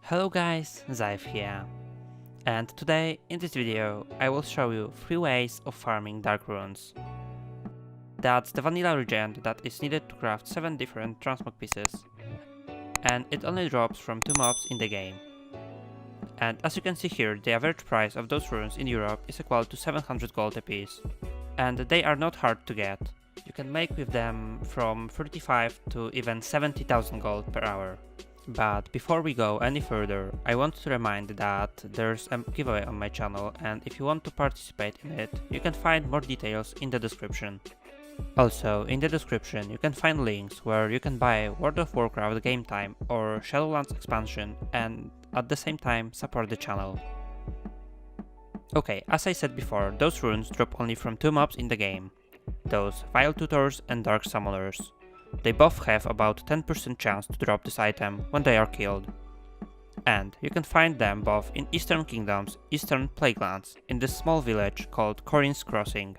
Hello guys, Zaaif here, and today in this video I will show you 3 ways of farming dark runes. That's the vanilla regent that is needed to craft 7 different transmog pieces, and it only drops from 2 mobs in the game. And as you can see here, the average price of those runes in Europe is equal to 700 gold apiece, and they are not hard to get. You can make with them from 35 to even 70,000 gold per hour. But before we go any further, I want to remind that there's a giveaway on my channel, and if you want to participate in it, you can find more details in the description. Also, in the description you can find links where you can buy World of Warcraft Game Time or Shadowlands expansion and at the same time support the channel. Okay, as I said before, those runes drop only from 2 mobs in the game. Those Vile Tutors and Dark Summoners. They both have about 10% chance to drop this item when they are killed. And you can find them both in Eastern Kingdom's Eastern Plaguelands in this small village called Corin's Crossing.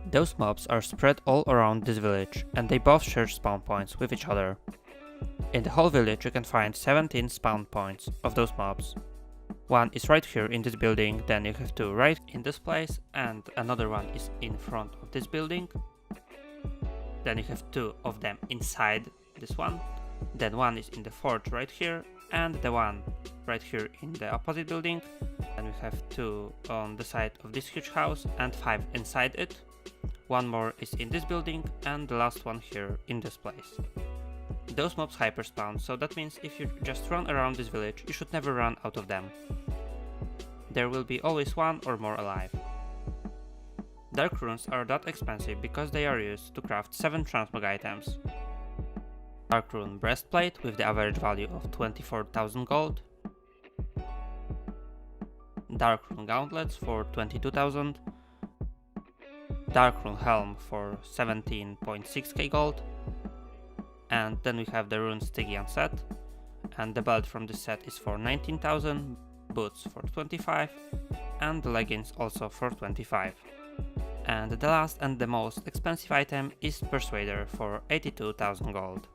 Those mobs are spread all around this village and they both share spawn points with each other. In the whole village you can find 17 spawn points of those mobs. One is right here in this building, then you have 2 right in this place, and another one is in front of this building. Then you have 2 of them inside this one, then one is in the forge right here, and the one right here in the opposite building. Then we have 2 on the side of this huge house and 5 inside it. One more is in this building and the last one here in this place. Those mobs hyperspawn, so that means if you just run around this village, you should never run out of them. There will be always one or more alive. Dark runes are that expensive because they are used to craft 7 transmog items. Dark rune breastplate with the average value of 24,000 gold. Dark rune gauntlets for 22,000. Dark rune helm for 17.6k gold. And then we have the rune Stygian set, and the belt from this set is for 19,000, boots for 25, and the leggings also for 25. And the last and the most expensive item is Persuader for 82,000 gold.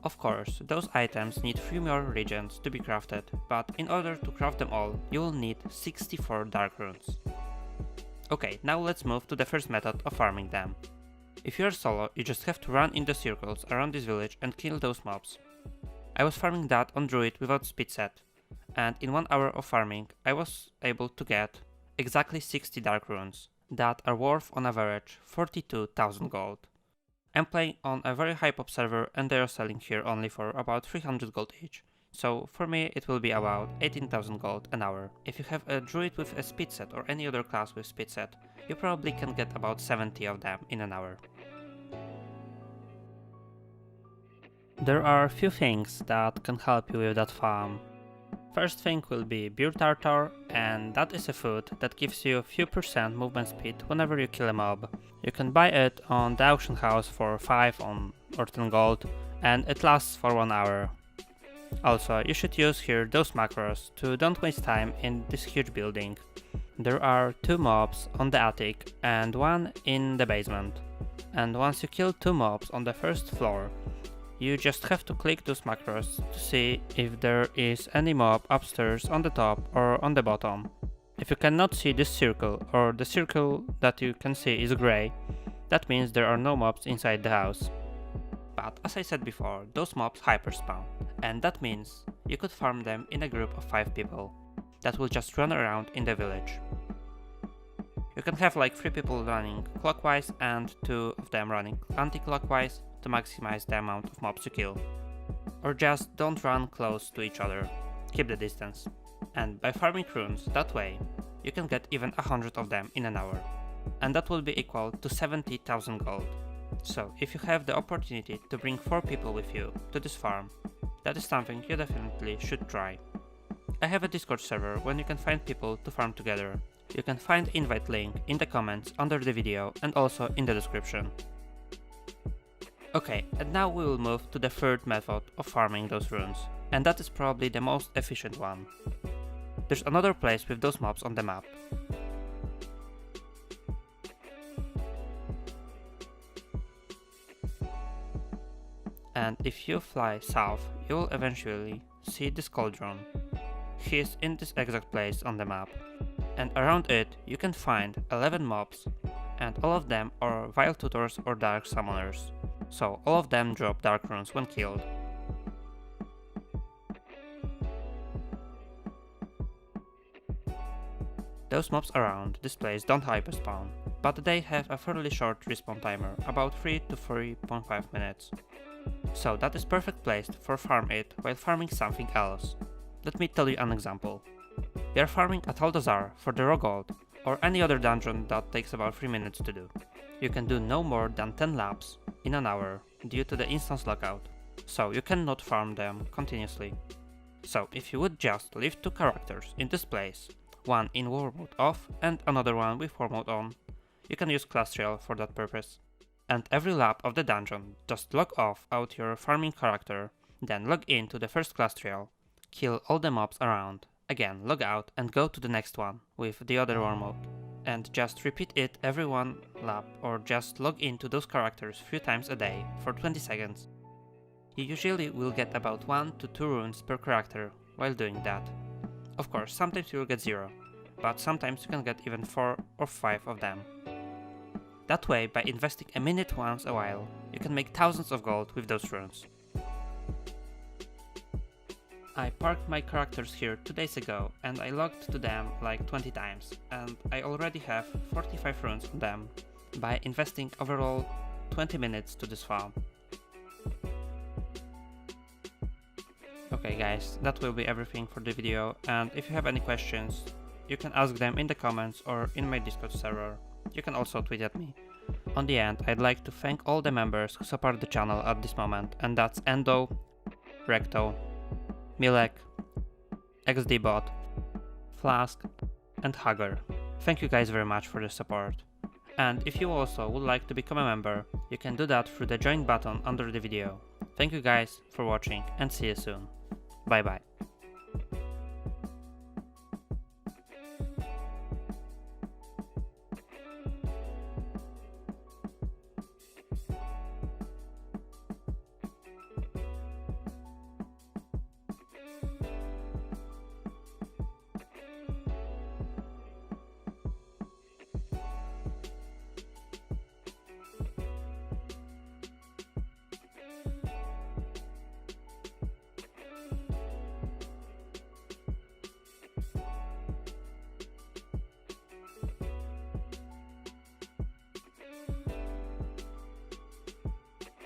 Of course, those items need 3 more regents to be crafted, but in order to craft them all, you will need 64 dark runes. Okay, now let's move to the first method of farming them. If you're solo, you just have to run in the circles around this village and kill those mobs. I was farming that on Druid without speed set, and in 1 hour of farming I was able to get exactly 60 dark runes that are worth on average 42,000 gold. I'm playing on a very high pop server and they are selling here only for about 300 gold each, so for me it will be about 18,000 gold an hour. If you have a Druid with a speed set or any other class with speed set, you probably can get about 70 of them in an hour. There are a few things that can help you with that farm. First thing will be beer tartar, and that is a food that gives you a few % movement speed whenever you kill a mob. You can buy it on the auction house for 5 or 10 gold, and it lasts for 1 hour. Also, you should use here those macros to don't waste time in this huge building. There are 2 mobs on the attic and 1 in the basement. And once you kill 2 mobs on the first floor, you just have to click those macros to see if there is any mob upstairs on the top or on the bottom. If you cannot see this circle, or the circle that you can see is grey, that means there are no mobs inside the house. But as I said before, those mobs hyperspawn, and that means you could farm them in a group of 5 people that will just run around in the village. You can have like 3 people running clockwise and 2 of them running anti-clockwise to maximize the amount of mobs you kill. Or just don't run close to each other, keep the distance. And by farming runes that way, you can get even 100 of them in an hour. And that will be equal to 70,000 gold. So if you have the opportunity to bring 4 people with you to this farm, that is something you definitely should try. I have a Discord server where you can find people to farm together. You can find invite link in the comments under the video and also in the description. Okay, and now we will move to the third method of farming those runes, and that is probably the most efficient one. There's another place with those mobs on the map. And if you fly south, you will eventually see this cauldron. He is in this exact place on the map. And around it you can find 11 mobs, and all of them are Vile Tutors or Dark Summoners. So all of them drop Dark Runes when killed. Those mobs around this place don't hyperspawn, but they have a fairly short respawn timer, about 3 to 3.5 minutes. So that is perfect place for farm it while farming something else. Let me tell you an example. We are farming at Aldazar for the raw gold, or any other dungeon that takes about 3 minutes to do. You can do no more than 10 laps in an hour due to the instance lockout, so you cannot farm them continuously. So if you would just leave 2 characters in this place, one in war mode off and another one with war mode on, you can use class trail for that purpose. And every lap of the dungeon, just log off out your farming character, then log in to the first class trail, kill all the mobs around, again log out and go to the next one with the other war mode. And just repeat it every one lap, or just log into those characters few times a day for 20 seconds. You usually will get about 1 to 2 runes per character while doing that. Of course, sometimes you will get 0, but sometimes you can get even 4 or 5 of them. That way, by investing a minute once a while, you can make thousands of gold with those runes. I parked my characters here 2 days ago and I logged to them like 20 times, and I already have 45 runes on them by investing overall 20 minutes to this farm. Okay guys, that will be everything for the video, and if you have any questions, you can ask them in the comments or in my Discord server. You can also tweet at me. On the end, I'd like to thank all the members who support the channel at this moment, and that's Endo, Recto, Milek, XDBot, Flask, and Hugger. Thank you guys very much for the support. And if you also would like to become a member, you can do that through the join button under the video. Thank you guys for watching and see you soon. Bye bye.